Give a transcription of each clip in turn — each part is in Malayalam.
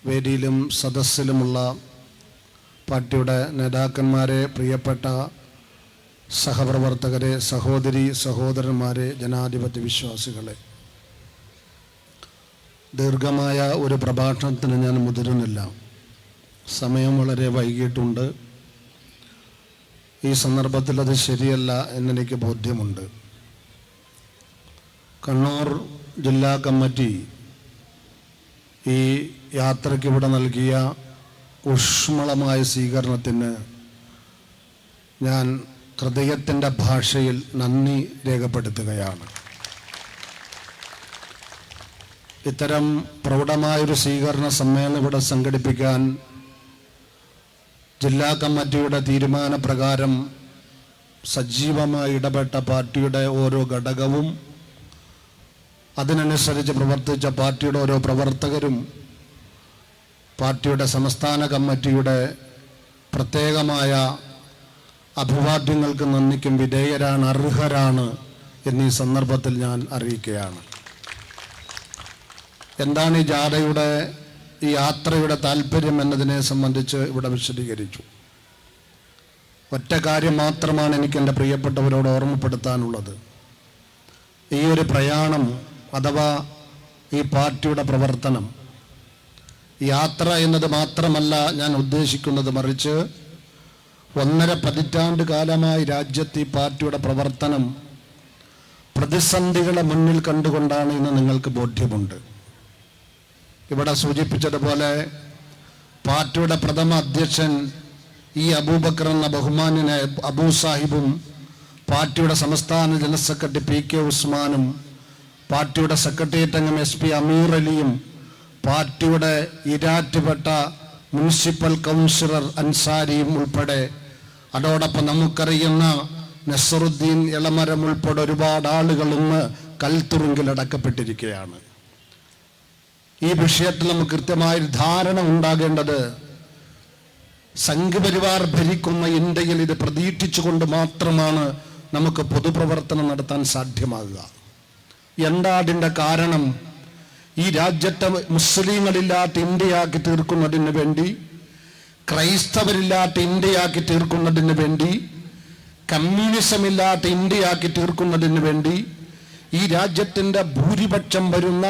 വേദിയിലും സദസ്സിലുമുള്ള പാർട്ടിയുടെ നേതാക്കന്മാരെ, പ്രിയപ്പെട്ട സഹപ്രവർത്തകരെ, സഹോദരി സഹോദരന്മാരെ, ജനാധിപത്യ വിശ്വാസികളെ, ദീർഘമായ ഒരു പ്രഭാഷണത്തിന് ഞാൻ മുതിരുന്നില്ല. സമയം വളരെ വൈകിട്ടുണ്ട്. ഈ സന്ദർഭത്തിൽ അത് ശരിയല്ല എന്നെനിക്ക് ബോധ്യമുണ്ട്. കണ്ണൂർ ജില്ലാ കമ്മിറ്റി ഈ യാത്രയ്ക്ക് ഇവിടെ നൽകിയ ഊഷ്മളമായ സ്വീകരണത്തിന് ഞാൻ ഹൃദയത്തിൻ്റെ ഭാഷയിൽ നന്ദി രേഖപ്പെടുത്തുകയാണ്. ഇത്തരം പ്രൗഢമായൊരു സ്വീകരണ സമ്മേളനം ഇവിടെ സംഘടിപ്പിക്കാൻ ജില്ലാ കമ്മിറ്റിയുടെ തീരുമാനപ്രകാരം സജീവമായി ഇടപെട്ട പാർട്ടിയുടെ ഓരോ ഘടകവും, അതിനനുസരിച്ച് പ്രവർത്തിച്ച പാർട്ടിയുടെ ഓരോ പ്രവർത്തകരും, പാർട്ടിയുടെ സംസ്ഥാന കമ്മിറ്റിയുടെ പ്രത്യേകമായ അഭിവാദ്യങ്ങൾക്ക് നന്ദിക്കും വിധേയരാണ്, അർഹരാണ് എന്നീ സന്ദർഭത്തിൽ ഞാൻ അറിയിക്കുകയാണ്. എന്താണ് ഈ ജാഥയുടെ, ഈ യാത്രയുടെ താല്പര്യം എന്നതിനെ സംബന്ധിച്ച് ഇവിടെ വിശദീകരിച്ചു. ഒറ്റ കാര്യം മാത്രമാണ് എനിക്ക് എൻ്റെ പ്രിയപ്പെട്ടവരോട് ഓർമ്മപ്പെടുത്താനുള്ളത്. ഈ ഒരു പ്രയാണം അഥവാ ഈ പാർട്ടിയുടെ പ്രവർത്തനം, യാത്ര എന്നത് മാത്രമല്ല ഞാൻ ഉദ്ദേശിക്കുന്നത്, മറിച്ച് 1.5 പതിറ്റാണ്ട് കാലമായി രാജ്യത്ത് ഈ പാർട്ടിയുടെ പ്രവർത്തനം പ്രതിസന്ധികളെ മുന്നിൽ കണ്ടുകൊണ്ടാണ് എന്ന് നിങ്ങൾക്ക് ബോധ്യമുണ്ട്. ഇവിടെ സൂചിപ്പിച്ചതുപോലെ പാർട്ടിയുടെ പ്രഥമ അധ്യക്ഷൻ ഈ അബൂബക്കർ എന്ന ബഹുമാന്യനായ അബൂ സാഹിബും, പാർട്ടിയുടെ സംസ്ഥാന ജനറൽ സെക്രട്ടറി PK ഉസ്മാനും, പാർട്ടിയുടെ സെക്രട്ടേറിയറ്റ് അംഗം SP അമീർ അലിയും, പാർട്ടിയുടെ ഇരാറ്റുപെട്ട മുനിസിപ്പൽ കൗൺസിലർ അൻസാരിയും ഉൾപ്പെടെ, അതോടൊപ്പം നമുക്കറിയുന്ന നസറുദ്ദീൻ ഇളമരം ഉൾപ്പെടെ ഒരുപാട് ആളുകൾ ഇന്ന് കൽത്തുറുങ്കിലടക്കപ്പെട്ടിരിക്കുകയാണ്. ഈ വിഷയത്തിൽ നമുക്ക് കൃത്യമായൊരു ധാരണ ഉണ്ടാകേണ്ടത്, സംഘപരിവാർ ഭരിക്കുന്ന ഇന്ത്യയിൽ ഇത് പ്രതീക്ഷിച്ചുകൊണ്ട് മാത്രമാണ് നമുക്ക് പൊതുപ്രവർത്തനം നടത്താൻ സാധ്യമാകുക. എന്താ അതിൻ്റെ കാരണം? ഈ രാജ്യത്തെ മുസ്ലിങ്ങളില്ലാത്ത ഇന്ത്യയാക്കി തീർക്കുന്നതിന് വേണ്ടി, ക്രൈസ്തവരില്ലാത്ത ഇന്ത്യയാക്കി തീർക്കുന്നതിന് വേണ്ടി, കമ്മ്യൂണിസം ഇല്ലാത്ത ഇന്ത്യയാക്കി തീർക്കുന്നതിന് വേണ്ടി, ഈ രാജ്യത്തിൻ്റെ ഭൂരിപക്ഷം വരുന്ന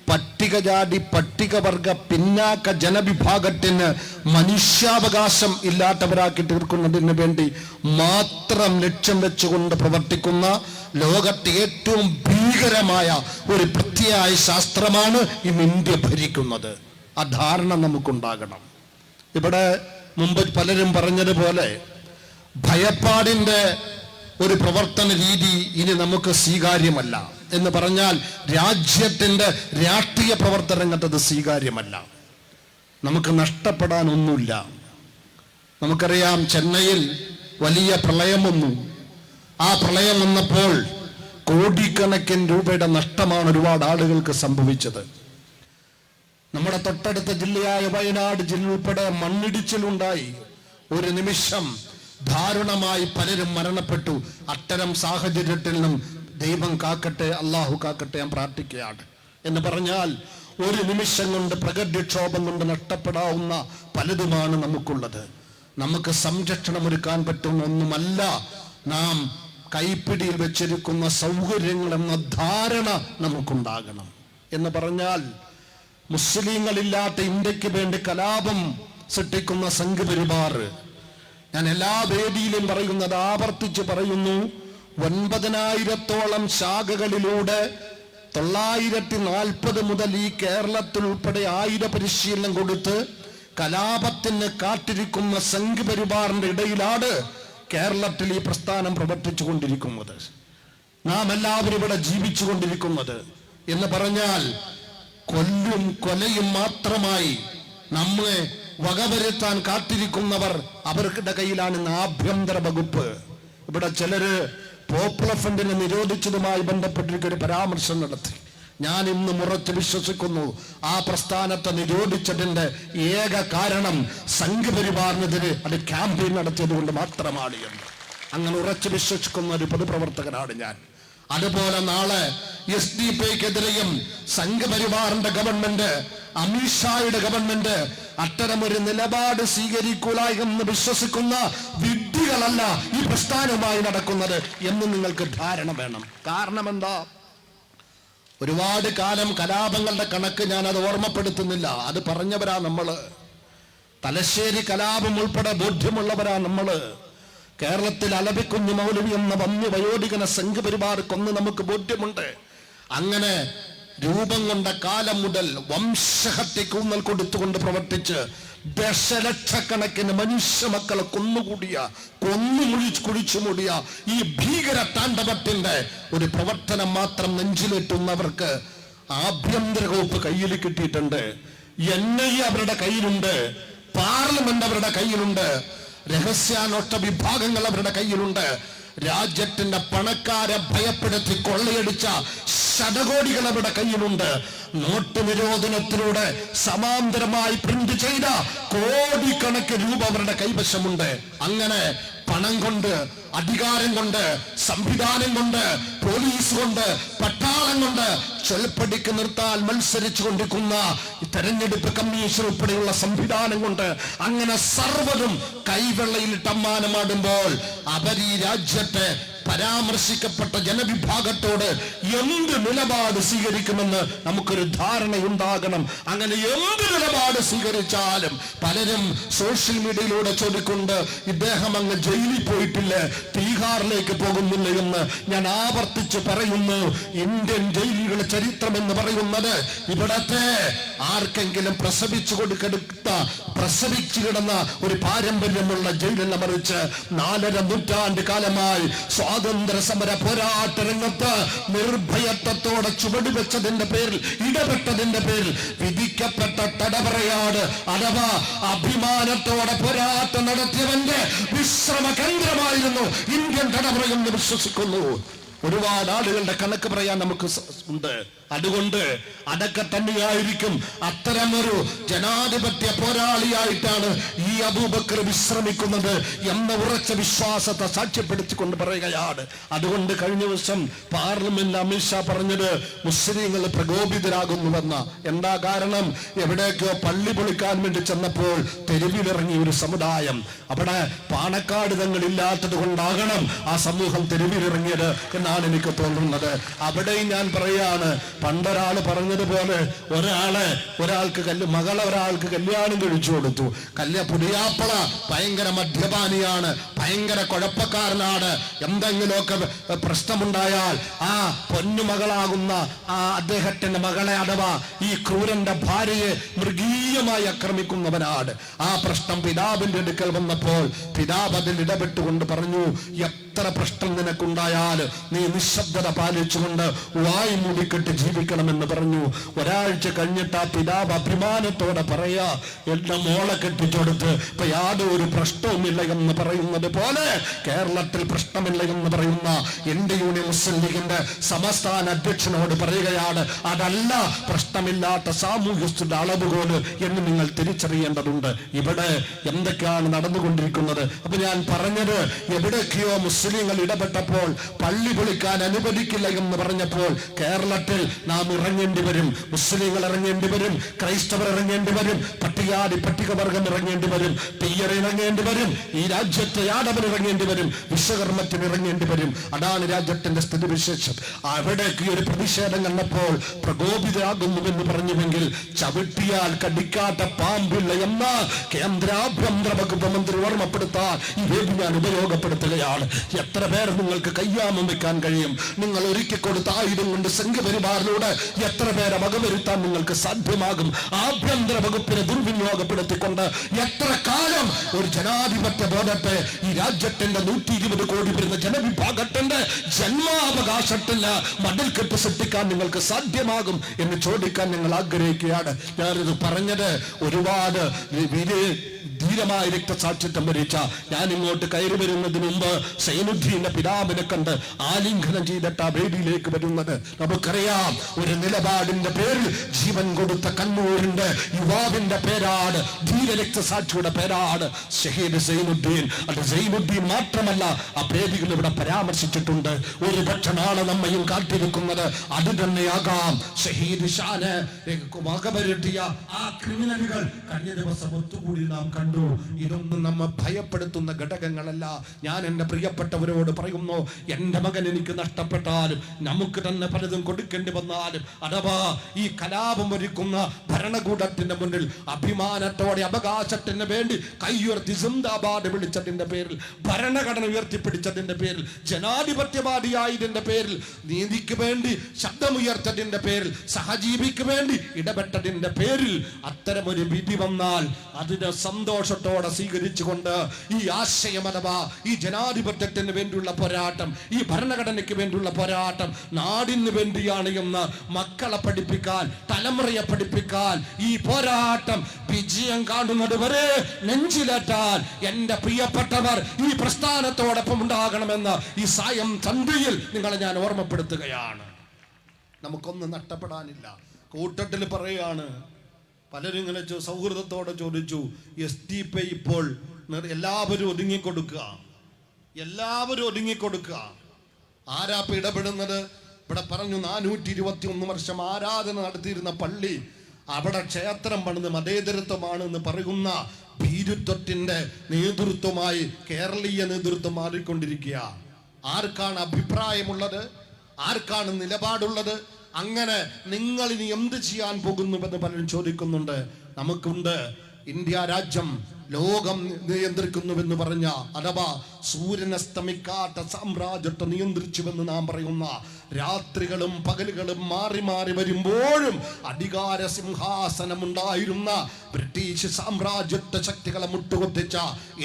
പട്ടികജാതി പട്ടികവർഗ പിന്നാക്ക ജനവിഭാഗത്തിന് മനുഷ്യാവകാശം ഇല്ലാത്തവരാക്കി തീർക്കുന്നതിന് വേണ്ടി മാത്രം ലക്ഷ്യം വെച്ചുകൊണ്ട് പ്രവർത്തിക്കുന്ന ലോകത്തെ ഏറ്റവും ഭീകരമായ ഒരു പ്രത്യയ ശാസ്ത്രമാണ് ഇന്ന് ഇന്ത്യ ഭരിക്കുന്നത്. ആ ധാരണ നമുക്കുണ്ടാകണം. ഇവിടെ മുമ്പ് പലരും പറഞ്ഞതുപോലെ ഭയപ്പാടിൻ്റെ ഒരു പ്രവർത്തന രീതി ഇനി നമുക്ക് സ്വീകാര്യമല്ല എന്ന് പറഞ്ഞാൽ രാജ്യത്തിൻ്റെ രാഷ്ട്രീയ പ്രവർത്തന രംഗത്ത് സ്വീകാര്യമല്ല. നമുക്ക് നഷ്ടപ്പെടാനൊന്നുമില്ല. നമുക്കറിയാം, ചെന്നൈയിൽ വലിയ പ്രളയം വന്നു. ആ പ്രളയം വന്നപ്പോൾ കോടിക്കണക്കിന് രൂപയുടെ നഷ്ടമാണ് ഒരുപാട് ആളുകൾക്ക് സംഭവിച്ചത്. നമ്മുടെ തൊട്ടടുത്ത ജില്ലയായ വയനാട് ജില്ല ഉൾപ്പെടെ മണ്ണിടിച്ചിലുണ്ടായി. ഒരു നിമിഷം ദാരുണമായി പലരും മരണപ്പെട്ടു. അത്തരം സാഹചര്യത്തിൽ നിന്നും ദൈവം കാക്കട്ടെ, അള്ളാഹു കാക്കട്ടെ, ഞാൻ പ്രാർത്ഥിക്കുകയാണ്. എന്ന് പറഞ്ഞാൽ ഒരു നിമിഷം കൊണ്ട് പ്രകൃതിക്ഷോഭം കൊണ്ട് നഷ്ടപ്പെടാവുന്ന പലതുമാണ് നമുക്കുള്ളത്. നമുക്ക് സംരക്ഷണം ഒരുക്കാൻ പറ്റുന്ന ഒന്നുമല്ല നാം കൈപ്പിടിയിൽ വെച്ചിരിക്കുന്ന സൗകര്യങ്ങളെന്ന ധാരണ നമുക്കുണ്ടാകണം. എന്ന് പറഞ്ഞാൽ മുസ്ലിങ്ങളില്ലാത്ത ഇന്ത്യക്ക് വേണ്ടി കലാപം സൃഷ്ടിക്കുന്ന സംഘപരിവാർ, ഞാൻ എല്ലാ വേദിയിലും പറയുന്നത് ആവർത്തിച്ച് പറയുന്നു, 9,000-ഓളം ശാഖകളിലൂടെ 940 മുതൽ ഈ കേരളത്തിൽ ഉൾപ്പെടെ ആയുധ പരിശീലനം കൊടുത്ത് കലാപത്തിന് കാത്തിരിക്കുന്ന സംഘപരിവാറിന്റെ ഇടയിലാണ് കേരളത്തിൽ ഈ പ്രസ്ഥാനം പ്രവർത്തിച്ചു കൊണ്ടിരിക്കുന്നത്. നാം എല്ലാവരും ഇവിടെ ജീവിച്ചു കൊണ്ടിരിക്കുന്നത്. എന്ന് പറഞ്ഞാൽ കൊല്ലും കൊലയും മാത്രമായി നമ്മെ വകവരുത്താൻ കാത്തിരിക്കുന്നവർ, അവരുടെ കയ്യിലാണ് ആഭ്യന്തര വകുപ്പ്. ഇവിടെ ചിലര് പോപ്പുലർ ഫണ്ടിനെ നിരോധിച്ചതുമായി ബന്ധപ്പെട്ടിരിക്കൊരു പരാമർശം നടത്തി. ഞാൻ ഇന്ന് ഉറച്ചു വിശ്വസിക്കുന്നു, ആ പ്രസ്ഥാനത്തെ നിരോധിച്ചതിന്റെ ഏക കാരണം സംഘപരിവാറിനെതിരെ അത് ക്യാമ്പയിൻ നടത്തിയത് കൊണ്ട് മാത്രമാണ് എന്ന് അങ്ങനെ ഉറച്ചു വിശ്വസിക്കുന്ന ഒരു പൊതുപ്രവർത്തകനാണ് ഞാൻ. അതുപോലെ നാളെ SDP-ക്കെതിരെയും സംഘപരിവാറിന്റെ ഗവൺമെന്റ് അമിത്ഷായുടെ ഗവൺമെന്റ് അത്തരമൊരു നിലപാട് സ്വീകരിക്കൂല എന്ന് വിശ്വസിക്കുന്ന വിഡ്ഢികളല്ല ഈ പ്രസ്ഥാനവുമായി നടക്കുന്നത് എന്ന് നിങ്ങൾക്ക് ധാരണ വേണം. കാരണം എന്താ? ഒരുപാട് കാലം കലാപങ്ങളുടെ കണക്ക് ഞാൻ അത് ഓർമ്മപ്പെടുത്തുന്നില്ല. അത് പറഞ്ഞവരാ നമ്മള്. തലശ്ശേരി കലാപം ഉൾപ്പെടെ ബോധ്യമുള്ളവരാ നമ്മള്. കേരളത്തിൽ അലബിക്കുഞ്ഞു മൗലവി എന്ന വന്യ വയോധികനെ സംഘപരിവാർ കൊന്ന് നമുക്ക് ബോധ്യമുണ്ട്. അങ്ങനെ രൂപം കൊണ്ട കാലം മുതൽ വംശഹത്യക്ക് ഊന്നൽ കൊടുത്തുകൊണ്ട് പ്രവർത്തിച്ച് ദശലക്ഷക്കണക്കിന് മനുഷ്യ മക്കളെ കുഴിച്ചു മൂടിയ ഈ ഭീകര താണ്ഡവത്തിന്റെ ഒരു പ്രവർത്തനം മാത്രം നെഞ്ചിലേറ്റുന്നവർക്ക് ആഭ്യന്തര വകുപ്പ് കയ്യിൽ കിട്ടിയിട്ടുണ്ട്. NIA അവരുടെ കയ്യിലുണ്ട്. പാർലമെന്റ് അവരുടെ കയ്യിലുണ്ട്. രഹസ്യാന്വേഷണ വിഭാഗങ്ങൾ അവരുടെ കയ്യിലുണ്ട്. രാജ്യത്തിന്റെ പണക്കാരെ ഭയപ്പെടുത്തി കൊള്ളയടിച്ച ശതകോടികൾ അവരുടെ കയ്യിലുണ്ട്. നോട്ട് നിരോധനത്തിലൂടെ സമാന്തരമായി പ്രിന്റ് ചെയ്ത കോടിക്കണക്കിന് രൂപ അവരുടെ കൈവശമുണ്ട്. അങ്ങനെ പണം കൊണ്ട്, അധികാരം കൊണ്ട്, സംവിധാനം കൊണ്ട്, പോലീസ് കൊണ്ട്, പട്ടാളം കൊണ്ട് ചൊൽപ്പടിക്ക് നിർത്താൻ മത്സരിച്ചു കൊണ്ടിരിക്കുന്ന തെരഞ്ഞെടുപ്പ് കമ്മീഷൻ ഉൾപ്പെടെയുള്ള സംവിധാനം കൊണ്ട് അങ്ങനെ സർവ്വതും കൈവെള്ളയിലിട്ട് അമ്മാനമാടുമ്പോൾ അവർ ഈ രാജ്യത്തെ പരാമർശിക്കപ്പെട്ട ജനവിഭാഗത്തോട് എന്ത് നിലപാട് സ്വീകരിക്കുമെന്ന് നമുക്കൊരു ധാരണയുണ്ടാകണം. അങ്ങനെ എന്ത് നിലപാട് സ്വീകരിച്ചാലും പലരും സോഷ്യൽ മീഡിയയിലൂടെ ചോദിക്കൊണ്ട് ഇദ്ദേഹം അങ്ങ് ജയിലിൽ പോയിട്ടില്ലേ, തീഹാറിലേക്ക് പോകുന്നില്ല എന്ന് ഞാൻ ആവർത്തിച്ച് പറയുന്നു. ഇന്ത്യൻ ജയിലുകളുടെ ചരിത്രം എന്ന് പറയുന്നത് ഇവിടത്തെ ആർക്കെങ്കിലും പ്രസവിച്ചു കിടന്ന ഒരു പാരമ്പര്യമുള്ള ജയിലല്ല, മറിച്ച് 4.5 നൂറ്റാണ്ട് കാലമായി സ്വാതന്ത്ര്യ സമര പോരാട്ട രംഗത്ത് നിർഭയത്വത്തോടെ ചുവടുവെച്ചതിന്റെ പേരിൽ, ഇടപെട്ടതിന്റെ പേരിൽ വിധിക്കപ്പെട്ട തടവറയാണ്. അഥവാ അഭിമാനത്തോടെ പോരാട്ടം നടത്തിയവന്റെ വിശ്രമ കേന്ദ്രമായിരുന്നു ഇന്ത്യൻ തടവറ എന്ന് വിശ്വസിക്കുന്നു. ഒരുപാട് ആളുകളുടെ കണക്ക് പറയാൻ നമുക്ക് ഉണ്ട്. അതുകൊണ്ട് അതൊക്കെ തന്നെയായിരിക്കും അത്തരമൊരു ജനാധിപത്യ പോരാളിയായിട്ടാണ് ഈ അബൂബക്കർ വിശ്രമിക്കുന്നത് എന്ന ഉറച്ച വിശ്വാസത്തെ സാക്ഷ്യപ്പെടുത്തിക്കൊണ്ട് പറയുകയാണ്. അതുകൊണ്ട് കഴിഞ്ഞ ദിവസം പാർലമെന്റ് അമിത്ഷാ പറഞ്ഞത് മുസ്ലിങ്ങൾ പ്രകോപിതരാകുന്നുവെന്ന. എന്താ കാരണം? എവിടേക്കോ പള്ളി പൊളിക്കാൻ വേണ്ടി ചെന്നപ്പോൾ തെരുവിലിറങ്ങിയ ഒരു സമുദായം, അവിടെ പാണക്കാട് തങ്ങളില്ലാത്തത് കൊണ്ടാകണം ആ സമൂഹം തെരുവിലിറങ്ങിയത് എന്നാണ് എനിക്ക് തോന്നുന്നത്. അവിടെയും ഞാൻ പറയാണ്, പണ്ടൊരാള് പറഞ്ഞതുപോലെ മകളെ ഒരാൾക്ക് കല്യാണം കഴിച്ചു കൊടുത്തു. പുതിയാപ്പള ഭയങ്കര മദ്യപാനിയാണ്, ഭയങ്കര കുഴപ്പക്കാരനാണ്. എന്തെങ്കിലുമൊക്കെ പ്രശ്നമുണ്ടായാൽ ആ പൊന്നുമകളാകുന്ന ആ അദ്ദേഹത്തിന്റെ മകളെ അഥവാ ഈ ക്രൂരന്റെ ഭാര്യയെ മൃഗീയമായി ആക്രമിക്കുന്നവനാണ്. ആ പ്രശ്നം പിതാവിന്റെ അടുക്കൽ വന്നപ്പോൾ പിതാവ് അതിൽ ഇടപെട്ടുകൊണ്ട് പറഞ്ഞു, എത്ര പ്രശ്നം നിനക്കുണ്ടായാൽ നീ നിശബ്ദത പാലിച്ചുകൊണ്ട് വായി മൂടിക്കെട്ട് ജീവിക്കണമെന്ന് പറഞ്ഞു. ഒരാഴ്ച കഴിഞ്ഞിട്ട് ആ പിതാവ് അഭിമാനത്തോടെ പറയാ, എന്റെ മോളെ കെട്ടിച്ചെടുത്ത് ഇപ്പൊ യാതൊരു പ്രശ്നവുമില്ല എന്ന് പറയുന്നത് പോലെ കേരളത്തിൽ പ്രശ്നമില്ല എന്ന് പറയുന്ന ഇന്ത്യൻ യൂണിയൻ മുസ്ലിം ലീഗിന്റെ സംസ്ഥാന അധ്യക്ഷനോട് പറയുകയാണ്, അതല്ല പ്രശ്നമില്ലാത്ത സാമൂഹ്യത്തിന്റെ അളവുകോല് എന്ന് നിങ്ങൾ തിരിച്ചറിയേണ്ടതുണ്ട്. ഇവിടെ എന്തൊക്കെയാണ് നടന്നുകൊണ്ടിരിക്കുന്നത്? അപ്പൊ ഞാൻ പറഞ്ഞത്, എവിടെയൊക്കെയോ മുസ്ലിങ്ങൾ ഇടപെട്ടപ്പോൾ പള്ളി പൊളിക്കാൻ അനുവദിക്കില്ല എന്ന് പറഞ്ഞപ്പോൾ കേരളത്തിൽ നാം ഇറങ്ങേണ്ടി വരും. മുസ്ലിങ്ങൾ ഇറങ്ങേണ്ടി വരും, ക്രൈസ്തവർ ഇറങ്ങേണ്ടി വരും, പട്ടികവർഗം ഇറങ്ങേണ്ടി വരും, തീയർ ഇറങ്ങേണ്ടി വരും, ഈ രാജ്യത്തെ യാദവൻ ഇറങ്ങേണ്ടി വരും, വിശ്വകർമ്മത്തിന് ഇറങ്ങേണ്ടി വരും. അതാണ് രാജ്യത്തിന്റെ സ്ഥിതിവിശേഷം. അവിടേക്ക് ഒരു പ്രതിഷേധം കണ്ടപ്പോൾ പ്രകോപിതരാകുന്നുവെന്ന് പറഞ്ഞുവെങ്കിൽ ചവിട്ടിയാൽ കടിക്കാത്ത പാമ്പില്ല എന്ന കേന്ദ്ര ആഭ്യന്തര വകുപ്പ് മന്ത്രി ഓർമ്മപ്പെടുത്താൻ ഈ വേദി ഞാൻ ഉപയോഗപ്പെടുത്തുകയാണ്. എത്ര പേർ നിങ്ങൾക്ക് കയ്യാമം വെക്കാൻ കഴിയും? നിങ്ങൾ ഒരുക്കി കൊടുത്ത ആയുധം കൊണ്ട് സംഘപരിവാറിലൂടെ എത്ര പേരെ വകവരുത്താൻ നിങ്ങൾക്ക് സാധ്യമാകും? ആഭ്യന്തര വകുപ്പിനെ ദുർവിനിയോഗപ്പെടുത്തിക്കൊണ്ട് എത്ര കാലം ഒരു ജനാധിപത്യ ബോധത്തെ ഈ രാജ്യത്തിന്റെ 120 കോടി വരുന്ന ജനവിഭാഗത്തിന്റെ ജന്മാവകാശത്തിന് മതിൽ കെട്ട് സൃഷ്ടിക്കാൻ നിങ്ങൾക്ക് സാധ്യമാകും എന്ന് ചോദിക്കാൻ ഞങ്ങൾ ആഗ്രഹിക്കുകയാണ്. ഞാനിത് പറഞ്ഞത് ഒരുപാട് ധീരമായ രക്തസാക്ഷിത്വം വരിച്ച ഞാൻ ഇങ്ങോട്ട് കയറി വരുന്നതിന് മുമ്പ് സൈനുദ്ദീന്റെ പിതാവിനെ കണ്ട് ആലിംഗനം ചെയ്തിട്ട് ആ വേദിയിലേക്ക് വരുന്നത്. നമുക്കറിയാം, ഒരു നിലപാടിന്റെ പേരിൽ ജീവൻ കൊടുത്ത കണ്ണൂരിന്റെ യുവാവിന്റെ പേരാണ്, ധീര രക്തസാക്ഷിയുടെ പേരാണ് ഷഹീദ് സൈനുദ്ദീൻ. അത് സൈനുദ്ദീൻ മാത്രമല്ല, ആ പേരുകൾ ഇവിടെ പരാമർശിച്ചിട്ടുണ്ട്. ഒരു പക്ഷെ നാളെ നമ്മയും കാത്തിരിക്കുന്നത് അത് തന്നെയാകാം. ഷഹീദ് ഷാന് മകമരുട്ടിയ ആ ക്രിമിനലുകൾ കഴിഞ്ഞ ദിവസം ഒത്തുകൂടി നാം കണ്ടു. ഇതൊന്നും നമ്മെ ഭയപ്പെടുത്തുന്ന ഘടകങ്ങളല്ല. ഞാൻ എൻ്റെ പ്രിയപ്പെട്ടവരോട് പറയുന്നു, എൻ്റെ മകൻ എനിക്ക് നഷ്ടപ്പെട്ടാലും നമുക്ക് തന്നെ പലതും കൊടുക്കേണ്ടി വന്നാലും അഥവാ ഈ കലാപം ഒരുക്കുന്ന ഭരണകൂടത്തിന്റെ മുന്നിൽ അഭിമാനത്തോടെ അവകാശത്തിന് വേണ്ടി കൈയുയർത്തി സിന്ദാബാദ് വിളിച്ചതിന്റെ പേരിൽ, ഭരണഘടന ഉയർത്തിപ്പിടിച്ചതിന്റെ പേരിൽ, ജനാധിപത്യവാദിയായതിന്റെ പേരിൽ, നീതിക്ക് വേണ്ടി ശബ്ദമുയർത്തതിന്റെ പേരിൽ, സഹജീവിക്ക് വേണ്ടി ഇടപെട്ടതിന്റെ പേരിൽ അത്തരമൊരു വിധി വന്നാൽ അതിനെ സന്തോഷത്തോടെ സ്വീകരിച്ചുകൊണ്ട് ഈ ആശയം അഥവാ ഈ ജനാധിപത്യത്തിന് വേണ്ടിയുള്ള പോരാട്ടം, ഈ ഭരണഘടനയ്ക്ക് വേണ്ടിയുള്ള പോരാട്ടം നാടിന് വേണ്ടിയാണ് എന്ന് മക്കളെ പഠിപ്പിക്കാൻ, തലമുറയെ പഠിപ്പിക്കാൻ, ഈ പോരാട്ടം വിജയം കാണുന്നത് വരെ നെഞ്ചിലേറ്റാൻ എൻ്റെ പ്രിയപ്പെട്ടവർ ഈ പ്രസ്ഥാനത്തോടൊപ്പം ഉണ്ടാകണമെന്ന് ഈ സായം സന്ധ്യയിൽ നിങ്ങളെ ഞാൻ ഓർമ്മപ്പെടുത്തുകയാണ്. നമുക്കൊന്നും നഷ്ടപ്പെടാനില്ല. കൂട്ടത്തിൽ പറയാണ്, പലരും ഇങ്ങനെ സൗഹൃദത്തോടെ ചോദിച്ചു, SDP ഇപ്പോൾ എല്ലാവരും ഒതുങ്ങിക്കൊടുക്കുക, എല്ലാവരും ഒതുങ്ങിക്കൊടുക്കുക. ആരാപ്പ ഇടപെടുന്നത്? ഇവിടെ പറഞ്ഞു 421 വർഷം ആരാധന നടത്തിയിരുന്ന പള്ളി, അവിടെ ക്ഷേത്രം പണിത് മതേതരത്വമാണെന്ന് പറയുന്ന ഭീരുത്വത്തിന്റെ നേതൃത്വമായി കേരളീയ നേതൃത്വം മാറിക്കൊണ്ടിരിക്കുക. ആർക്കാണ് അഭിപ്രായമുള്ളത്? ആർക്കാണ് നിലപാടുള്ളത്? അങ്ങനെ നിങ്ങൾ ഇനി എന്ത് ചെയ്യാൻ പോകുന്നുവെന്ന് പലരും ചോദിക്കുന്നുണ്ട്. നമുക്കുണ്ട് ഇന്ത്യ രാജ്യം ലോകം നിയന്ത്രിക്കുന്നുവെന്ന് പറഞ്ഞ അഥവാ സൂര്യനസ്തമിക്കാത്ത സാമ്രാജ്യത്തെ നിയന്ത്രിച്ചുവെന്ന് നാം പറയുന്ന, രാത്രികളും പകലുകളും മാറി മാറി വരുമ്പോഴും അധികാര സിംഹാസനമുണ്ടായിരുന്ന ബ്രിട്ടീഷ് സാമ്രാജ്യത്വ ശക്തികളെ മുട്ടുകൊത്തിച്ച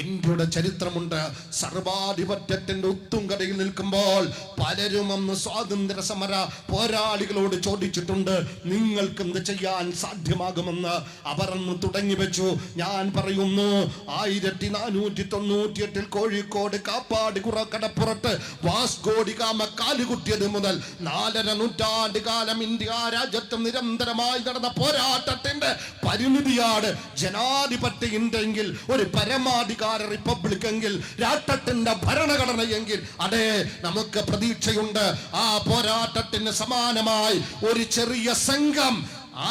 ഇന്ത്യയുടെ ചരിത്രമുണ്ട്. സർവാധിപത്യത്തിന്റെ ഉത്തുംകടയിൽ നിൽക്കുമ്പോൾ പലരും അന്ന് സ്വാതന്ത്ര്യ സമര പോരാളികളോട് ചോദിച്ചിട്ടുണ്ട്, നിങ്ങൾക്ക് എന്ത് ചെയ്യാൻ സാധ്യമാകുമെന്ന്. അവർ അന്ന് തുടങ്ങി വെച്ചു. ഞാൻ പറയുന്നു, 1498 കോഴിക്കോട് കാപ്പാട് കടപ്പുറത്ത് വാസ്കോഡി ഗാമ കാലുകുത്തിയത് മുതൽ 4.5 നൂറ്റാണ്ട് കാലം ഇന്ത്യ രാജ്യത്ത് നിരന്തരമായി നടന്ന പോരാട്ടത്തിന്റെ പരിമിതിയാണ് ജനാധിപത്യ ഇന്ത്യയെങ്കിൽ, ഒരു പരമാധികാര റിപ്പബ്ലിക് എങ്കിൽ, രാഷ്ട്രത്തിന്റെ ഭരണഘടനയെങ്കിൽ, അതെ നമുക്ക് പ്രതീക്ഷയുണ്ട്. ആ പോരാട്ടത്തിന് സമാനമായി ഒരു ചെറിയ സംഘം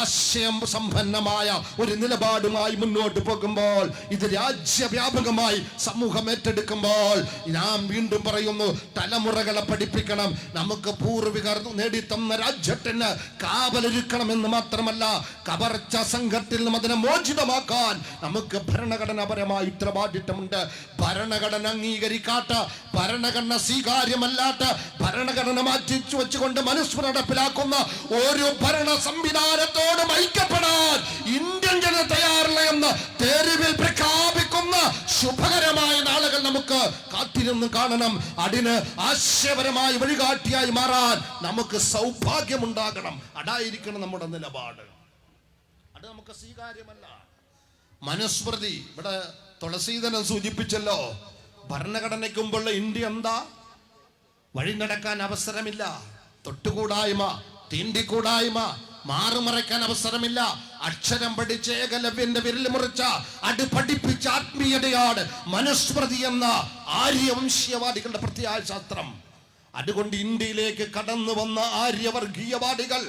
ആശയം സമ്പന്നമായ ഒരു നിലപാടുമായി മുന്നോട്ട് പോകുമ്പോൾ, ഇത് രാജ്യവ്യാപകമായി സമൂഹം ഏറ്റെടുക്കുമ്പോൾ, ഞാൻ വീണ്ടും പറയുന്നു, തലമുറകളെ പഠിപ്പിക്കണം. നമുക്ക് പൂർവികർ നേടിത്തന്ന രാജ്യത്തിന് കാവലൊരുക്കണമെന്ന് മാത്രമല്ല, കവർച്ച സംഘത്തിൽ നിന്നും അതിനെ മോചിതമാക്കാൻ നമുക്ക് ഭരണഘടനാപരമായ ഉത്തരവാദിത്തമുണ്ട്. ഭരണഘടന അംഗീകരിക്കാത്ത, ഭരണഘടന സ്വീകാര്യമല്ലാത്ത, ഭരണഘടന മാറ്റിച്ചു വെച്ചുകൊണ്ട് മനുഷ്യർ നടപ്പിലാക്കുന്ന ഒരു ഭരണ സംവിധാനം ഐക്യപ്പെടാൻ ഇന്ത്യൻ ജന തയ്യാറില്ല എന്ന് തെരുവിൽ പ്രഖ്യാപിക്കുന്ന ശുഭകരമായ നാളുകൾ നമുക്ക് കാത്തിരുന്ന് കാണണം. അതിന് ആശയപരമായ വഴികാട്ടിയായി മാറാൻ നമുക്ക് സൗഭാഗ്യമുണ്ടാകണം. അതായിരിക്കണം നമ്മുടെ നിലപാട്. അത് നമുക്ക് സ്വീകാര്യമല്ല. മനുസ്മൃതി ഇവിടെ തുളസീധരൻ സൂചിപ്പിച്ചല്ലോ, ഭരണഘടനയ്ക്ക് മുമ്പുള്ള ഇന്ത്യ എന്താ? വഴി നടക്കാൻ അവസരമില്ല, തൊട്ടുകൂടായ്മ, തീണ്ടിക്കൂടായ്മ, മാറുമറയ്ക്കാൻ അവസരമില്ല. അക്ഷരം പഠിച്ച ഏകലവ്യന്റെ വിരൽ മുറിച്ച അത് പഠിപ്പിച്ച ആത്മീയതയാണ് മനുസ്മൃതി എന്ന ആര്യവംശീയവാദികളുടെ പ്രത്യായ ശാസ്ത്രം. അതുകൊണ്ട് ഇന്ത്യയിലേക്ക് കടന്നു വന്ന ആര്യവർഗീയവാദികൾ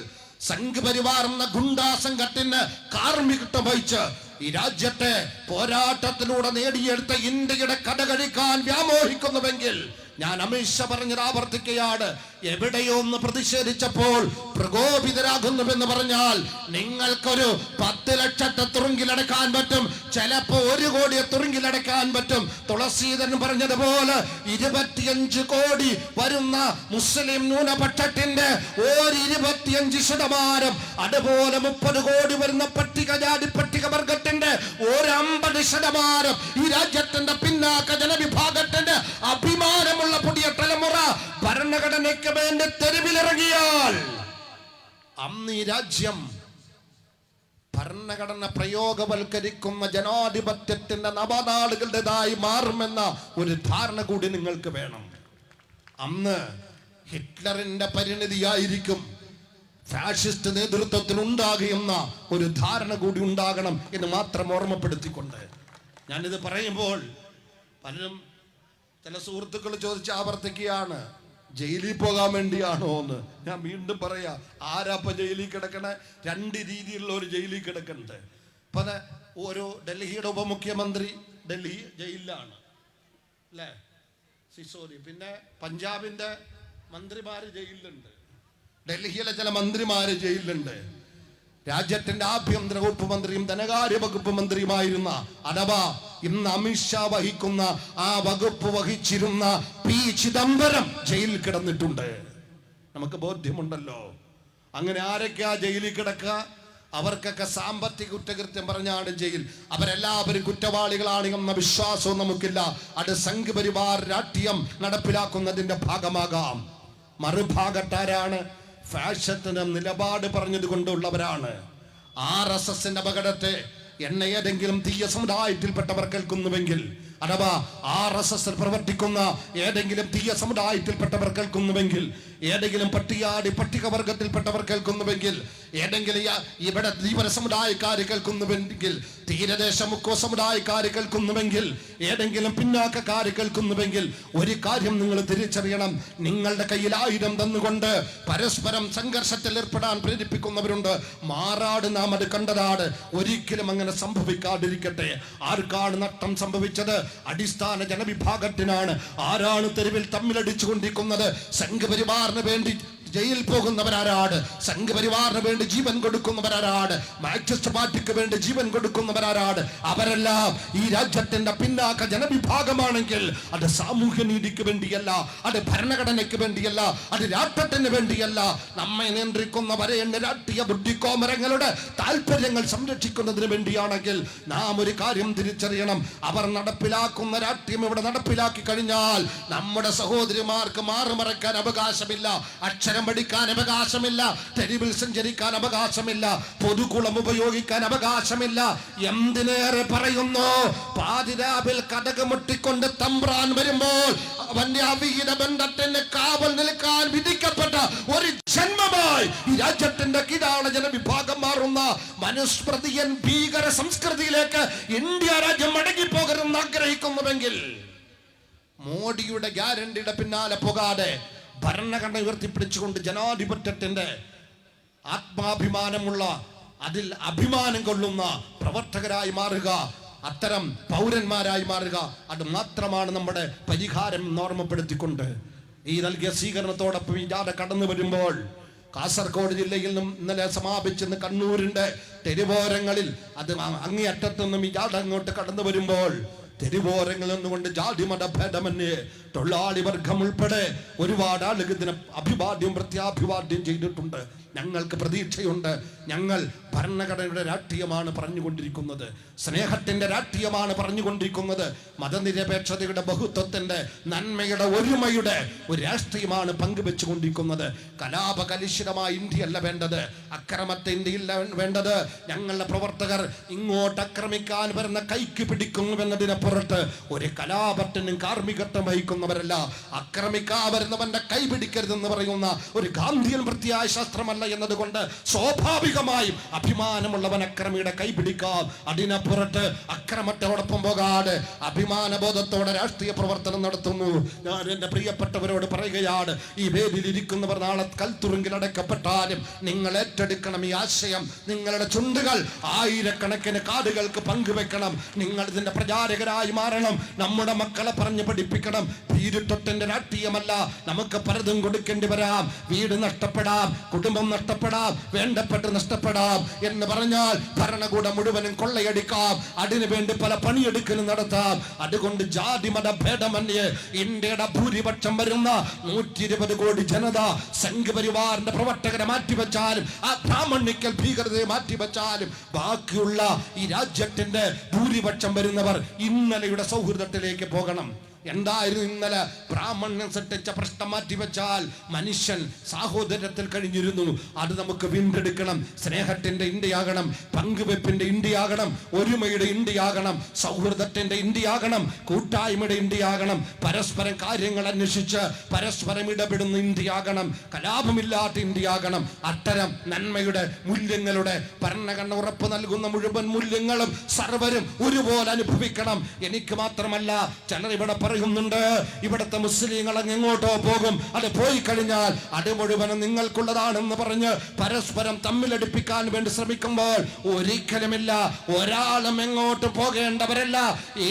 സംഘപരിവാർ എന്ന ഗുണ്ടാ സംഘത്തിന് കാർമ്മികത്വം വഹിച്ച് ഈ രാജ്യത്തെ പോരാട്ടത്തിലൂടെ നേടിയെടുത്ത ഇന്ത്യയുടെ കടകഴിക്കാൻ വ്യാമോഹിക്കുന്നുവെങ്കിൽ, ഞാൻ അമിത്ഷ പറഞ്ഞത് ആവർത്തിക്കുകയാണ്, എവിടെയോ ഒന്ന് പ്രതിഷേധിച്ചപ്പോൾ പ്രകോപിതരാകുന്നുവെന്ന് പറഞ്ഞാൽ നിങ്ങൾക്കൊരു 10 ലക്ഷത്തെ തുറുങ്കിലടക്കാൻ പറ്റും, ചിലപ്പോ 1 കോടിയെ തുറുങ്കിലടക്കാൻ പറ്റും. തുളസീധരൻ പറഞ്ഞതുപോലെ 25 കോടി വരുന്ന മുസ്ലിം ന്യൂനപക്ഷത്തിന്റെ ഒരു 25%, അതുപോലെ 30 കോടി വരുന്ന പട്ടികജാതി പട്ടികവർഗത്തിന്റെ ഒരു 50%, ഈ രാജ്യത്തിന്റെ പിന്നാക്ക ജനവിഭാഗത്തിന്റെ അഭിമാനമുള്ള പുതിയ തലമുറ ഭരണഘടനയ്ക്ക് വേണ്ടി തെരുവിലിറങ്ങിയാൽ അന്ന് ഈ രാജ്യം ഭരണഘടന പ്രയോഗവൽക്കരിക്കുന്ന ജനാധിപത്യത്തിന്റെ നവനാളുകളുടേതായി മാറുമെന്ന ഒരു ധാരണ കൂടി നിങ്ങൾക്ക് വേണം. അന്ന് ഹിറ്റ്ലറിന്റെ പരിണിതിയായിരിക്കും ഫാഷിസ്റ്റ് നേതൃത്വത്തിനുണ്ടാകുന്ന ഒരു ധാരണ കൂടി ഉണ്ടാകണം എന്ന് മാത്രം ഓർമ്മപ്പെടുത്തിക്കൊണ്ട് ഞാനിത് പറയുമ്പോൾ പലരും ചില സുഹൃത്തുക്കൾ ചോദിച്ച് ആവർത്തിക്കുകയാണ്, ജയിലിൽ പോകാൻ വേണ്ടിയാണോ എന്ന്. ഞാൻ വീണ്ടും പറയാ, ആരാപ്പ ജയിലിൽ കിടക്കണ? രണ്ട് രീതിയിലുള്ള ഒരു ജയിലിൽ കിടക്കുന്നുണ്ട്. അപ്പൊ ഒരു ഡൽഹിയുടെ ഉപമുഖ്യമന്ത്രി ഡൽഹി ജയിലിലാണ് അല്ലേ, സിസോദി. പിന്നെ പഞ്ചാബിന്റെ മന്ത്രിമാര് ജയിലിലുണ്ട്, ഡൽഹിയിലെ ചില മന്ത്രിമാര് ജയിലിലുണ്ട്. രാജ്യത്തിന്റെ ആഭ്യന്തര വകുപ്പ് മന്ത്രിയും ധനകാര്യ വകുപ്പ് മന്ത്രിയുമായിരുന്ന അഥവാ ഇന്ന് അമിത്ഷാ വഹിക്കുന്ന ആ വകുപ്പ് വഹിച്ചിരുന്ന പി ചിദംബരം ജയിലിൽ കിടന്നിട്ടുണ്ട്. നമുക്ക് ബോധ്യമുണ്ടല്ലോ. അങ്ങനെ ആരൊക്കെയാ ജയിലിൽ കിടക്കുക? അവർക്കൊക്കെ സാമ്പത്തിക കുറ്റകൃത്യം പറഞ്ഞാണ് ജയിൽ. അവരെല്ലാവരും കുറ്റവാളികളാണ് എന്ന വിശ്വാസവും നമുക്കില്ല. അത് സംഘ് പരിവാർ രാഷ്ട്രീയം നടപ്പിലാക്കുന്നതിന്റെ ഭാഗമാകാം. മറുഭാഗത്താരാണ്? ഫാഷത്തിന് നിലപാട് പറഞ്ഞത് കൊണ്ടുള്ളവരാണ്. RSSന്റെ അപകടത്തെ ഏതെങ്കിലും തീയ സമുദായത്തിൽപ്പെട്ടവർ കേൾക്കുന്നുവെങ്കിൽ, അഥവാ RSS പ്രവർത്തിക്കുന്ന ഏതെങ്കിലും തീയ സമുദായത്തിൽപ്പെട്ടവർ കേൾക്കുന്നുവെങ്കിൽ, ഏതെങ്കിലും പട്ടികവർഗത്തിൽപ്പെട്ടവർ കേൾക്കുന്നുവെങ്കിൽ, ഏതെങ്കിലും ഇവിടെ ധീവര സമുദായക്കാർ കേൾക്കുന്നുവെങ്കിൽ, തീരദേശ മുക്കോ സമുദായക്കാർ കേൾക്കുന്നുവെങ്കിൽ, ഏതെങ്കിലും പിന്നാക്കക്കാർ കേൾക്കുന്നുവെങ്കിൽ, ഒരു കാര്യം നിങ്ങൾ തിരിച്ചറിയണം. നിങ്ങളുടെ കയ്യിൽ ആയുധം തന്നുകൊണ്ട് പരസ്പരം സംഘർഷത്തിൽ ഏർപ്പെടാൻ പ്രേരിപ്പിക്കുന്നവരുണ്ട്. മാറാട് നാം അത് കണ്ടതാണ്. ഒരിക്കലും അങ്ങനെ സംഭവിക്കാതിരിക്കട്ടെ. ആർക്കാണ് നഷ്ടം സംഭവിച്ചത്? അടിസ്ഥാന ജനവിഭാഗത്തിനാണ്. ആരാണ് തെരുവിൽ തമ്മിലടിച്ചു കൊണ്ടിരിക്കുന്നത്? സംഘ് പരിവാറിന് വേണ്ടി ജയിൽ പോകുന്നവരാരാണ്? സംഘ് പരിവാറിന് വേണ്ടി ജീവൻ കൊടുക്കുന്നവരാരാണ്? മാർക്സിസ്റ്റ് പാർട്ടിക്ക് വേണ്ടി ജീവൻ കൊടുക്കുന്നവരാരാണ്? അവരെല്ലാം ഈ രാജ്യത്തിന്റെ പിന്നാക്ക ജനവിഭാഗമാണെങ്കിൽ അത് സാമൂഹ്യ നീതിക്ക് വേണ്ടിയല്ല, അത് ഭരണഘടനയ്ക്ക് വേണ്ടിയല്ല, അത് രാഷ്ട്രത്തിന് വേണ്ടിയല്ല. നമ്മെ നിയന്ത്രിക്കുന്ന വരേണ്യ രാഷ്ട്രീയ ബുദ്ധിക്കോമരങ്ങളുടെ താല്പര്യങ്ങൾ സംരക്ഷിക്കുന്നതിന് വേണ്ടിയാണെങ്കിൽ നാം ഒരു കാര്യം തിരിച്ചറിയണം. അവർ നടപ്പിലാക്കുന്ന രാഷ്ട്രീയം ഇവിടെ നടപ്പിലാക്കി കഴിഞ്ഞാൽ നമ്മുടെ സഹോദരിമാർക്ക് മാറുമറക്കാൻ അവകാശമില്ല, അക്ഷരം പഠിക്കാൻ അവകാശമില്ല, തെരുവിൽ സഞ്ചരിക്കാൻ അവകാശമില്ല, പൊതുകുളം ഉപയോഗിക്കാൻ അവകാശമില്ല. എന്തിനേറെ പറയുന്നു, പാതിരാവിൽ കടക് മുട്ടിക്കൊണ്ട് തമ്പ്രാൻ വരുമ്പോൾ അവന്റെ അവിഹിത ബന്ധത്തിന് കാവൽ നിൽക്കാൻ വിധിക്കപ്പെട്ട ഒരു ജന്മമായി ഈ രാജ്യത്തിന്റെ കീഴാള ജനവിഭാഗം മാറുന്ന മനുസ്മൃതിയൻ ഭീകര സംസ്കൃതിയിലേക്ക് ഇന്ത്യ രാജ്യം മടങ്ങിപ്പോകരുതെന്ന് ആഗ്രഹിക്കുന്നുവെങ്കിൽ മോഡിയുടെ ഗ്യാരണ്ടിയുടെ പിന്നാലെ പോകാതെ ഭരണഘടന ഉയർത്തിപ്പിടിച്ചുകൊണ്ട് ജനാധിപത്യത്തിന്റെ ആത്മാഭിമാനമുള്ള, അതിൽ അഭിമാനം കൊള്ളുന്ന പ്രവർത്തകരായി മാറുക, അത്തരം പൗരന്മാരായി മാറുക, അത് മാത്രമാണ് നമ്മുടെ പരിഹാരം എന്നോർമ്മപ്പെടുത്തിക്കൊണ്ട് ഈ നൽകിയ സ്വീകരണത്തോടൊപ്പം ഈ ജാഥ കടന്നു വരുമ്പോൾ കാസർഗോഡ് ജില്ലയിൽ നിന്നും ഇന്നലെ സമാപിച്ചെന്ന് കണ്ണൂരിന്റെ തെരുവോരങ്ങളിൽ അത് അങ്ങേയറ്റത്തുനിന്നും ഈ ജാഥ അങ്ങോട്ട് കടന്നു വരുമ്പോൾ തെരുവോരങ്ങളിൽ നിന്നുകൊണ്ട് ജാതി മത ഭേദമന്യേ തൊഴിലാളി വർഗം ഉൾപ്പെടെ ഒരുപാട് ആളുകൾ ഇതിനെ അഭിവാദ്യം പ്രത്യാഭിവാദ്യം ചെയ്തിട്ടുണ്ട്. ഞങ്ങൾക്ക് പ്രതീക്ഷയുണ്ട്. ഞങ്ങൾ ഭരണഘടനയുടെ രാഷ്ട്രീയമാണ് പറഞ്ഞുകൊണ്ടിരിക്കുന്നത്, സ്നേഹത്തിന്റെ രാഷ്ട്രീയമാണ് പറഞ്ഞുകൊണ്ടിരിക്കുന്നത്, മതനിരപേക്ഷതയുടെ ബഹുത്വത്തിന്റെ നന്മയുടെ ഒരുമയുടെ ഒരു രാഷ്ട്രീയമാണ് പങ്കുവെച്ചുകൊണ്ടിരിക്കുന്നത്. കലാപകലുഷിതമായ ഇന്ത്യയല്ല വേണ്ടത്, അക്രമത്തെ ഇന്ത്യയില്ല വേണ്ടത്. ഞങ്ങളുടെ പ്രവർത്തകർ ഇങ്ങോട്ട് ആക്രമിക്കാൻ വരുന്ന കൈക്ക് പിടിക്കുന്നുവെന്നതിനപ്പുറത്ത് ഒരു കലാപത്തിനും കാർമ്മികത്വം വഹിക്കുന്നവരല്ല. ആക്രമിക്കാൻ വരുന്നവന്റെ കൈ പിടിക്കരുതെന്ന് പറയുന്ന ഒരു ഗാന്ധിയൻ പ്രത്യായ ശാസ്ത്രമല്ല എന്നതുകൊണ്ട് സ്വാഭാവികമായും അഭിമാനമുള്ളവൻ അക്രമിയുടെ കൈ പിടിക്കാം. അതിനപ്പുറത്ത് അക്രമത്തോടൊപ്പം പോകാതെ അഭിമാനബോധത്തോടെ രാഷ്ട്രീയ പ്രവർത്തനം നടത്തുന്നു. ഞാൻ എന്റെ പ്രിയപ്പെട്ടവരോട് പറയുകയാണ്, ഈ വേദിയിൽ ഇരിക്കുന്നവർ നാളെ കൽത്തുറുങ്കിൽ അടക്കപ്പെട്ടാലും നിങ്ങൾ ഏറ്റെടുക്കണം ഈ ആശയം. നിങ്ങളുടെ ചുണ്ടുകൾ ആയിരക്കണക്കിന് കാടുകൾക്ക് പങ്കുവെക്കണം. നിങ്ങൾ ഇതിന്റെ പ്രചാരകരായി മാറണം. നമ്മുടെ മക്കളെ പറഞ്ഞു പഠിപ്പിക്കണം. ഭീരുത്വത്തിന്റെ രാഷ്ട്രീയമല്ല. നമുക്ക് പലതും കൊടുക്കേണ്ടി വരാം. വീട് നഷ്ടപ്പെടാം, കുടുംബം നഷ്ടപ്പെടാം, വേണ്ടപ്പെട്ട് നഷ്ടപ്പെടാം എന്ന് പറഞ്ഞാൽ ഭരണകൂടം മുഴുവനും കൊള്ളയടിക്കാം. അതിനുവേണ്ടി പല പണിയെടുക്കലും നടത്താം. അതുകൊണ്ട് ജാതി മത ഭേദമന്യേ ഇന്ത്യയുടെ ഭൂരിപക്ഷം വരുന്ന 120 കോടി ജനത സംഘ് പരിവാറിന്റെ പ്രവർത്തകരെ മാറ്റിവെച്ചാലും, ആ ബ്രാഹ്മണിക്കൽ ഭീകരതയെ മാറ്റിവെച്ചാലും, ബാക്കിയുള്ള ഈ രാജ്യത്തിന്റെ ഭൂരിപക്ഷം വരുന്നവർ ഇന്നലെയുടെ സൗഹൃദത്തിലേക്ക് പോകണം. എന്തായിരുന്നു ഇന്നലെ ബ്രാഹ്മണ്യം സൃഷ്ടിച്ച പ്രശ്നം മാറ്റിവെച്ചാൽ മനുഷ്യൻ സാഹോദര്യത്തിൽ കഴിഞ്ഞിരുന്നു. അത് നമുക്ക് വീണ്ടെടുക്കണം. സ്നേഹത്തിന്റെ ഇന്ത്യയാകണം, പങ്കുവെപ്പിന്റെ ഇന്ത്യയാകണം, ഒരുമയുടെ ഇന്ത്യയാകണം, സൗഹൃദത്തിന്റെ ഇന്ത്യയാകണം, കൂട്ടായ്മയുടെ ഇന്ത്യയാകണം, പരസ്പരം കാര്യങ്ങൾ അന്വേഷിച്ച് പരസ്പരം ഇടപെടുന്ന ഇന്ത്യയാകണം, കലാപമില്ലാത്ത ഇന്ത്യയാകണം. അത്തരം നന്മയുടെ മൂല്യങ്ങളുടെ ഭരണഘടന ഉറപ്പ് നൽകുന്ന മുഴുവൻ മൂല്യങ്ങളും സർവരും ഒരുപോലെ അനുഭവിക്കണം. എനിക്ക് മാത്രമല്ല, ചിലർ ഇവിടെ പറയുന്നുണ്ട് ഇവിടുത്തെ മുസ്ലിങ്ങൾ അങ്ങ് എങ്ങോട്ടോ പോകും, അത് പോയി കഴിഞ്ഞാൽ അത് മുഴുവനും നിങ്ങൾക്കുള്ളതാണെന്ന് പറഞ്ഞ് പരസ്പരം തമ്മിലടിപ്പിക്കാൻ വേണ്ടി ശ്രമിക്കുമ്പോൾ ഒരിക്കലുമില്ല. ഒരാളും എങ്ങോട്ട് പോകേണ്ടവരല്ല.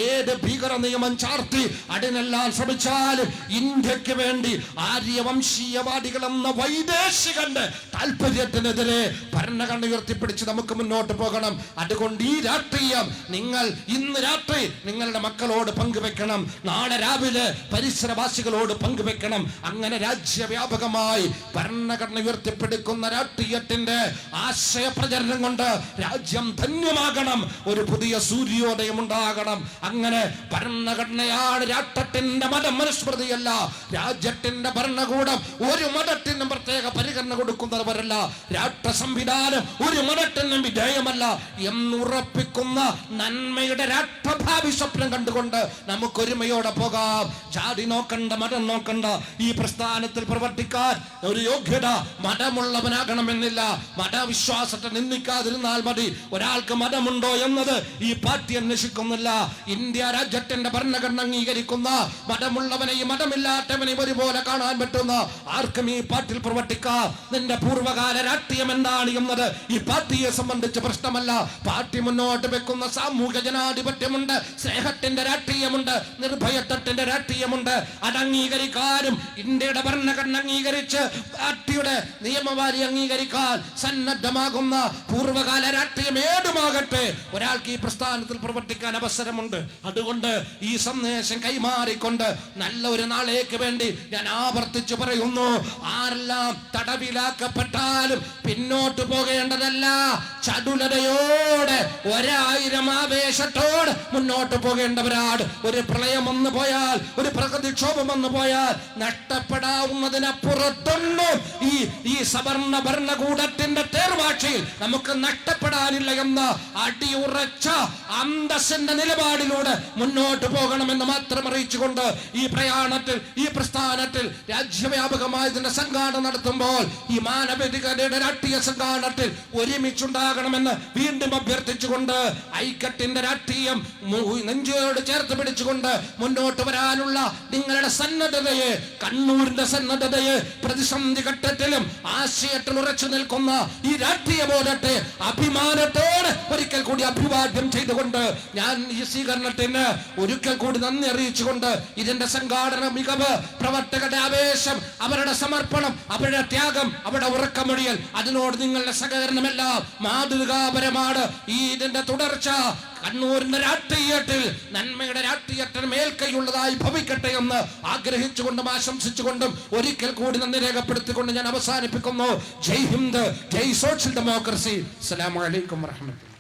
ഏത് ഭീകര നിയമം ചാർത്തി അതിനെല്ലാം ശ്രമിച്ചാലും ഇന്ത്യക്ക് വേണ്ടി ആര്യവംശീയവാദികളെന്ന വൈദേശികന്റെ താല്പര്യത്തിനെതിരെ ഭരണഘടന ഉയർത്തിപ്പിടിച്ച് നമുക്ക് മുന്നോട്ട് പോകണം. അതുകൊണ്ട് ഈ രാഷ്ട്രീയം നിങ്ങൾ ഇന്ന് രാത്രി നിങ്ങളുടെ മക്കളോട് പങ്കുവെക്കണം, നാളെ രാവിലെ പരിസരവാസികളോട് പങ്കുവെക്കണം. അങ്ങനെ രാജ്യവ്യാപകമായി ഭരണഘടന ഉയർത്തിപ്പിടിക്കുന്ന രാഷ്ട്രീയത്തിന്റെ ആശയ പ്രചരണം കൊണ്ട് രാജ്യം ധന്യമാകണം, ഒരു പുതിയ സൂര്യോദയം ഉണ്ടാകണം. അങ്ങനെ ഭരണഘടനയാണ് രാഷ്ട്രത്തിന്റെ മതം, മനുസ്മൃതിയല്ല. രാജ്യത്തിന്റെ ഭരണകൂടം ഒരു മതത്തിനും പ്രത്യേക പരിഗണന കൊടുക്കുന്നവരല്ല. രാഷ്ട്ര സംവിധാനം ഒരു മതത്തിനും വിധേയമല്ല എന്നുറപ്പിക്കുന്ന നന്മയുടെ രാഷ്ട്രഭാവി സ്വപ്നം കണ്ടുകൊണ്ട് നമുക്കൊരുമയോടെ പോകാം. ജാതി നോക്കണ്ട, മതം നോക്കണ്ട. ഈ പ്രസ്ഥാനത്തിൽ പ്രവർത്തിക്കാൻ ഒരു യോഗ്യത മതമുള്ളവനാകണമെന്നില്ല. മതവിശ്വാസത്തെ നിന്ദിക്കാതിരുന്നാൽ മതി. ഒരാൾക്ക് മതമുണ്ടോ എന്നത് ഈ പാർട്ടി അന്വേഷിക്കുന്നില്ല. ഇന്ത്യ രാജ്യത്തിന്റെ ഭരണഘടന അംഗീകരിക്കുന്ന മതമുള്ളവനെയും മതമില്ലാത്തവനെയും ഒരുപോലെ കാണാൻ പറ്റുന്ന ആർക്കും ഈ പാർട്ടിയിൽ പ്രവർത്തിക്കാം. നിന്റെ പൂർവ്വകാല രാഷ്ട്രീയം എന്താണ് എന്നത് ഈ പാർട്ടിയെ സംബന്ധിച്ച് പ്രശ്നമല്ല. പാർട്ടി മുന്നോട്ട് വെക്കുന്ന സാമൂഹ്യ ജനാധിപത്യമുണ്ട്, സ്നേഹത്തിന്റെ രാഷ്ട്രീയമുണ്ട്, നിർഭയത്വത്തിന്റെ രാഷ്ട്രീയമുണ്ട്. അത് അംഗീകരിക്കാനും ഇന്ത്യയുടെ ഭരണഘടന അംഗീകരിച്ച് പാർട്ടിയുടെ നിയമവാരി അംഗീകരിക്കാൻ സന്നദ്ധമാകുന്ന പൂർവ്വകാല രാഷ്ട്രീയം ഏതുമാകട്ടെ ഒരാൾക്ക് ഈ പ്രസ്ഥാനത്തിൽ പ്രവർത്തിക്കാൻ അവസരമുണ്ട്. അതുകൊണ്ട് ഈ സന്ദേശം കൈമാറിക്കൊണ്ട് നല്ല ഒരു നാളേക്ക് വേണ്ടി ഞാൻ ആവർത്തിച്ചു പറയുന്നു, ആരെല്ലാം തടവിലാക്കപ്പെട്ടാലും പിന്നോട്ട് പോകേണ്ടതല്ല. ചടുലതയോടെ 1000 ആവേശത്തോടെ മുന്നോട്ട് പോകേണ്ടവരാണ്. ഒരു പ്രളയം വന്നു പോയാൽ, ഒരു പ്രകൃതിക്ഷോഭം വന്നു പോയാൽ നഷ്ടപ്പെടാവുന്നതിനപ്പുറത്തൊന്നും ഈ സവർണ ഭരണകൂടത്തിന്റെ തേർവാഴ്ചയിൽ നമുക്ക് നഷ്ടപ്പെടാനില്ല എന്ന അടിയുറച്ച അന്തസ്സിന്റെ നിലപാടിലൂടെ മുന്നോട്ട് പോകണമെന്ന് മാത്രം അറിയിച്ചുകൊണ്ട് ഈ പ്രയാണത്തിൽ, ഈ പ്രസ്ഥാനത്തിൽ രാജ്യവ്യാപകമായ ഇതിന്റെ സംഘാടന നടത്തുമ്പോൾ ഈ മാനവികതയുടെ രാഷ്ട്രീയ സംഘാടനത്തിൽ ഒരുമിച്ചുണ്ടാകണമെന്ന് വീണ്ടും അഭ്യർത്ഥിച്ചുകൊണ്ട് ഐക്യത്തിന്റെ രാഷ്ട്രീയം നെഞ്ചോട് ചേർത്ത് പിടിച്ചുകൊണ്ട് മുന്നോട്ട് വരാനുള്ള നിങ്ങളുടെ സന്നദ്ധതയെ, കണ്ണൂരിന്റെ സന്നദ്ധതയെ, പ്രതിസന്ധി ഘട്ടത്തിലും ആശയത്തിൽ ഉറച്ചു നിൽക്കുന്ന ഈ രാഷ്ട്രീയ ബോധത്തെ അഭിമാനത്തോടെ ഒരിക്കൽ കൂടി അഭിവാദ്യം ചെയ്തുകൊണ്ട് ഞാൻ ഈ സ്വീകരണത്തിന് ഒരിക്കൽ കൂടി നന്ദി അറിയിച്ചുകൊണ്ട് ഇതിന്റെ സംഘാടന മികവ്, പ്രവർത്തകരുടെ ആവേശം, അവരുടെ സമർപ്പണം, അവരുടെ ത്യാഗം, അവരുടെ ഉറക്കമൊഴിയൽ, അതിനോട് നിങ്ങളുടെ സഹകരണമെല്ലാം മാതൃകാപരമാണ്. ഈ ഇതിന്റെ തുടർച്ച കണ്ണൂരിന്റെ രാഷ്ട്രീയത്തിൽ നന്മയുടെ രാഷ്ട്രീയത്തിന് മേൽക്കൈയുള്ളതായി ഭവിക്കട്ടെ എന്ന് ആഗ്രഹിച്ചുകൊണ്ടും ആശംസിച്ചുകൊണ്ടും ഒരിക്കൽ കൂടി നന്ദി രേഖപ്പെടുത്തിക്കൊണ്ട് ഞാൻ അവസാനിപ്പിക്കുന്നു. ജയ് ഹിന്ദ്, ജയ് സോഷ്യൽ ഡെമോക്രസി. അസ്സലാമു അലൈക്കും വറഹ്മത്തുള്ളാഹി.